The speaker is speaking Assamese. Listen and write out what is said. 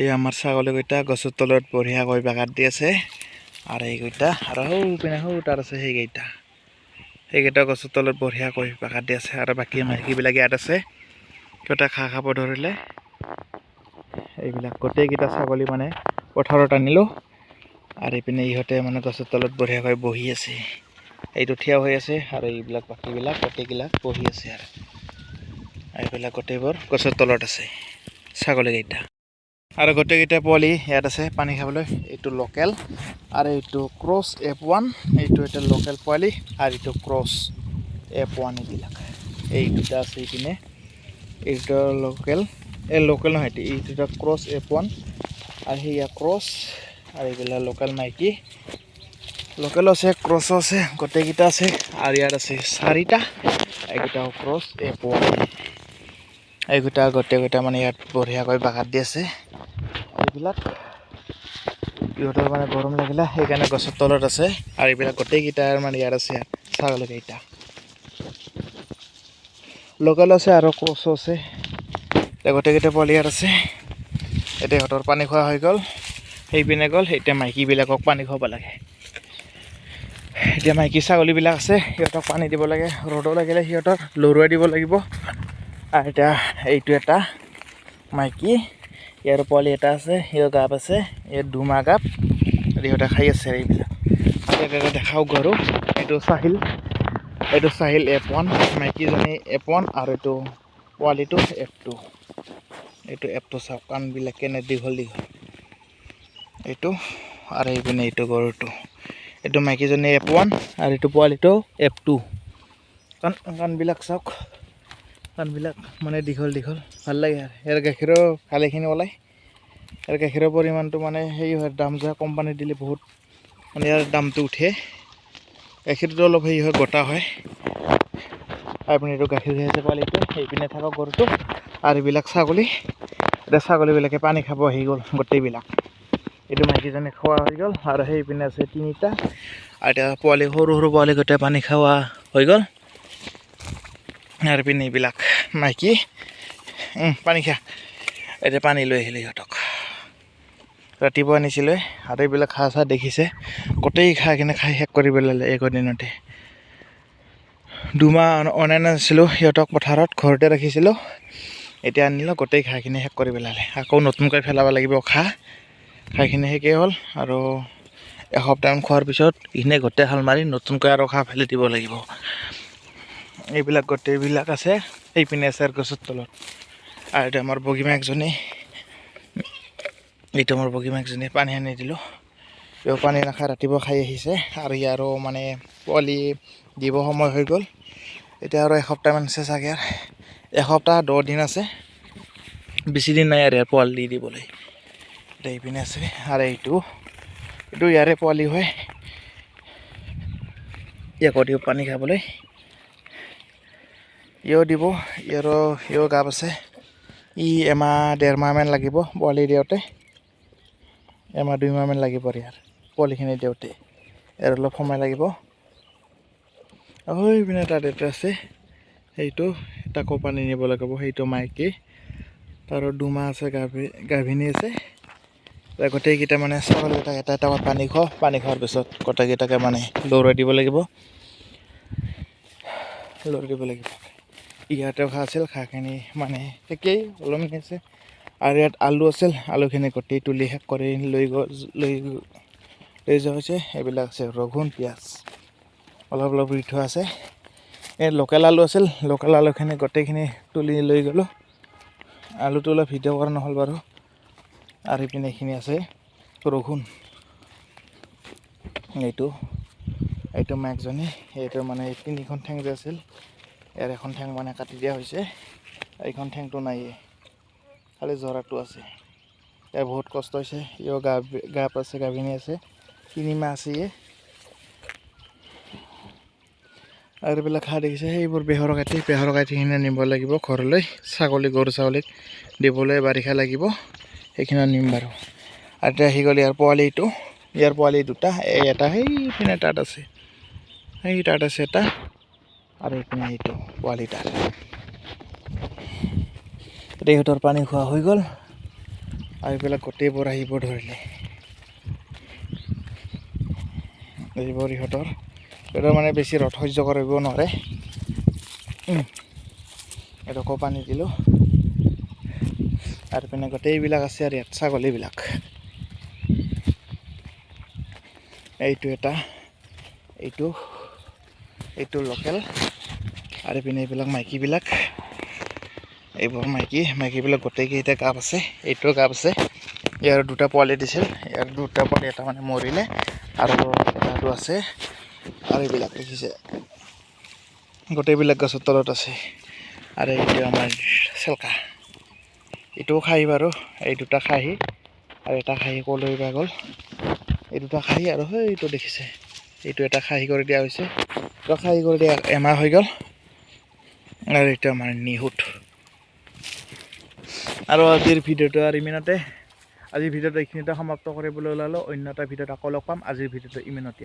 এই আমাৰ ছাগলীকেইটা গছৰ তলত বঢ়িয়াকৈ বাগাত দি আছে আৰু এইকেইটা আৰু পিনে তাত আছে সেইকেইটা গছৰ তলত বঢ়িয়াকৈ বাগাত দি আছে আৰু বাকী মাইকীবিলাক ইয়াত আছে সিহঁতে ঘাঁহ খাব ধৰিলে এইবিলাক গোটেইকেইটা ছাগলী মানে পথাৰত আনিলোঁ আৰু এইপিনে ইহঁতে মানে গছৰ তলত বঢ়িয়াকৈ বহি আছে এইটো থিয় হৈ আছে আৰু এইবিলাক বাকীবিলাক গোটেইবিলাক বহি আছে আৰু এইবিলাক গোটেইবোৰ গছৰ তলত আছে ছাগলীকেইটা আৰু গোটেইকেইটা পোৱালি ইয়াত আছে পানী খাবলৈ এইটো লোকেল আৰু এইটো ক্ৰছ F1 এইটো এটা লোকেল পোৱালি আৰু এইটো ক্ৰছ F1 এইবিলাক এই দুটা আছে এইপিনে এইটো লোকেল লোকেল নহয় এইটো ক্ৰছ F1 আৰু সেয়া ক্ৰছ আৰু এইবিলাক লোকেল মাইকী লোকেল আছে ক্ৰছ আছে গোটেইকেইটা আছে আৰু ইয়াত আছে 4টা এইকেইটা ক্ৰছ F1 এইকেইটা গোটেইকেইটা মানে ইয়াত বঢ়িয়াকৈ বাগাত দি আছে এইবিলাক ইহঁতৰ মানে গৰম লাগিলে সেইকাৰণে গছৰ তলত আছে আৰু এইবিলাক গোটেইকেইটাৰ মানে ইয়াত আছে ছাগলীকেইটা লোকেল আছে আৰু ক্ৰছ আছে গোটেইকেইটা পোৱালি ইয়াত আছে এতিয়া ইহঁতৰ পানী খোৱা হৈ গ'ল সেইপিনে গ'ল এতিয়া মাইকীবিলাকক পানী খুৱাব লাগে এতিয়া মাইকী ছাগলীবিলাক আছে সিহঁতক পানী দিব লাগে ৰ'দো লাগিলে সিহঁতক লৰুৱাই দিব লাগিব আৰু এতিয়া এইটো এটা মাইকী ইয়াৰ পোৱালি এটা আছে সিহঁৰ গাপ আছে ইয়াত দুমাহ গাপ সিহঁতে খাই আছে এইবিলাক দেখাও গৰু এইটো চাহিল F1 মাইকীজনী F1 আৰু এইটো পোৱালিটো F2 এইটো F2 চাওক কাণবিলাক কেনে দীঘল এইটো আৰু এইপিনে এইটো গৰুটো এইটো মাইকীজনী F1 আৰু এইটো পোৱালিটো F2 কাণবিলাক চাওক কাণবিলাক মানে দীঘল ভাল লাগে আৰু ইয়াৰ গাখীৰৰ ভালেখিনি ওলায় ইয়াৰ গাখীৰৰ পৰিমাণটো মানে সেই হয় দাম যোৱা কোম্পানী দিলে বহুত মানে ইয়াৰ দামটো উঠে গাখীৰটো অলপ হেৰি হয় গোটা হয় আপুনি এইটো গাখীৰ খাই আছে পোৱালিটো সেইপিনে থাকক গৰুটো আৰু এইবিলাক ছাগলী এতিয়া ছাগলীবিলাকে পানী খাব আহি গ'ল গোটেইবিলাক এইটো মাইকীজনী খোৱা হৈ গ'ল আৰু সেইপিনে আছে 3টা আৰু এতিয়া পোৱালি সৰু পোৱালি গোটেই পানী খোৱা হৈ গ'ল আৰু পিনে এইবিলাক মাইকী পানী খা এতিয়া পানী লৈ আহিলে সিহঁতক ৰাতিপুৱা আনিছিলে আৰু এইবিলাক ঘাঁহ চাহ দেখিছে গোটেই খাই শেষ কৰি পেলালে একদিনতে দুমাহ অনা নাছিলোঁ সিহঁতক পথাৰত ঘৰতে ৰাখিছিলোঁ এতিয়া আনিলোঁ গোটেই ঘাঁহখিনি শেষ কৰি পেলালে আকৌ নতুনকৈ পেলাব লাগিব ঘাঁহখিনি শেষেই হ'ল আৰু এসপ্তাহমান খোৱাৰ পিছত এইখিনি গোটেই হাল মাৰি নতুনকৈ আৰু ঘাঁহ ফেলি দিব লাগিব এইবিলাক গোটেইবিলাক আছে এইপিনে আছে গছৰ তলত আৰু এইটো আমাৰ বগীমাকজনী পানী আনি দিলোঁ তেওঁ পানী নাখায় ৰাতিপুৱা খাই আহিছে আৰু ইয়াৰো মানে পোৱালি দিব সময় হৈ গ'ল এতিয়া আৰু এসপ্তাহমান আছে চাগে এসপ্তাহ 10 দিন আছে বেছি দিন নাই আৰু ইয়াৰ পোৱালি দিবলৈ এতিয়া এইপিনে আছে আৰু এইটো ইয়াৰে পোৱালি হয় ইয়াকো দিওঁ পানী খাবলৈ ইও দিব ইও গাপ আছে এমাহ 1.5 মাহমান লাগিব পোৱালি দিওঁতে এমাহ 2 মাহমান লাগিব ইয়াৰ পোৱালিখিনি দিওঁতে ইয়াৰ অলপ সময় লাগিব পিনে তাত এটা আছে সেইটো তাকো পানী নিব লাগিব সেইটো মাইকী তাৰ 2 মাহ আছে গাভিনী আছে গোটেইকেইটা মানে ছাগলীকেইটা এটা পানী খোৱাৰ পিছত গোটেইকেইটাকে মানে লৰাই দিব লাগিব ইয়াতেও ঘাঁহ আছিল ঘাঁহখিনি মানে একেই অলপমান আছে আৰু ইয়াত আলু আছিল আলুখিনি গোটেই তুলি শেষ কৰি লৈ যোৱা হৈছে এইবিলাক আছে ৰগুন পিঁয়াজ অলপ ৰুই থোৱা আছে এই লোকেল আলু আছিল লোকেল আলুখিনি গোটেইখিনি তুলি লৈ গ'লোঁ আলুটো অলপ ভিডিঅ' কৰা নহ'ল বাৰু আৰু এইপিনে এইখিনি আছে ৰগুন এইটো মাকজনী এইটো মানে 3খন ঠেং যে আছিল ইয়াৰ এখন ঠেং মানে কাটি দিয়া হৈছে এইখন ঠেংটো নাইয়ে খালি জৰাটো আছে ইয়াৰ বহুত কষ্ট হৈছে ইও গাপ আছে গাভিনী আছে 3 মাহ আছে আৰু এইবিলাক ঘাঁহ দেখিছে সেইবোৰ বেহৰ কাঠিখিনি নিব লাগিব ঘৰলৈ গৰু ছাগলীক দিবলৈ বাৰিষা লাগিব সেইখিনি নিম বাৰু আৰু এতিয়া আহি গ'ল ইয়াৰ পোৱালি 2টা এটা সেইপিনে তাত আছে এটা আৰু এইপিনে এইটো পোৱালি তাত এতিয়া ইহঁতৰ পানী খোৱা হৈ গ'ল আৰু এইবিলাক গোটেইবোৰ আহিব ধৰিলে এইবোৰ ইহঁতৰ মানে বেছি ৰ'দ সহ্য কৰিব নোৱাৰে এডোখো পানী দিলোঁ আৰু পিনে গোটেইবিলাক আছে আৰু ইয়াত ছাগলীবিলাক এইটো এটা এইটো লোকেল আৰু পিনে এইবিলাক মাইকীবিলাক এইবোৰ মাইকীবিলাক গোটেইকেইটা গাপ আছে এইটো গাপ আছে ইয়াৰ দুটা পোৱালি দিছিল ইয়াৰ দুটা পোৱালি এটা মানে মৰিলে আৰু এটাটো আছে আৰু এইবিলাক দেখিছে গোটেইবিলাক গছৰ তলত আছে আৰু এইটো আমাৰ চেলকা এইটোও খাহী বাৰু এই দুটা খাহী আৰু এটা খাহী ক'লৈ বা গ'ল এই দুটা খাহী আৰু এইটো দেখিছে এইটো এটা খাহী কৰি দিয়া হৈছে খাহী কৰি দিয়া এমাহ হৈ গ'ল আৰু এইটো আমাৰ নিহুত আৰু আজিৰ ভিডিঅ'টো আৰু ইমানতে আজিৰ ভিডিঅ'টো এইখিনিতে সমাপ্ত কৰিবলৈ ওলালোঁ অন্য এটা ভিডিঅ'ত আকৌ লগ পাম আজিৰ ভিডিঅ'টো ইমানতে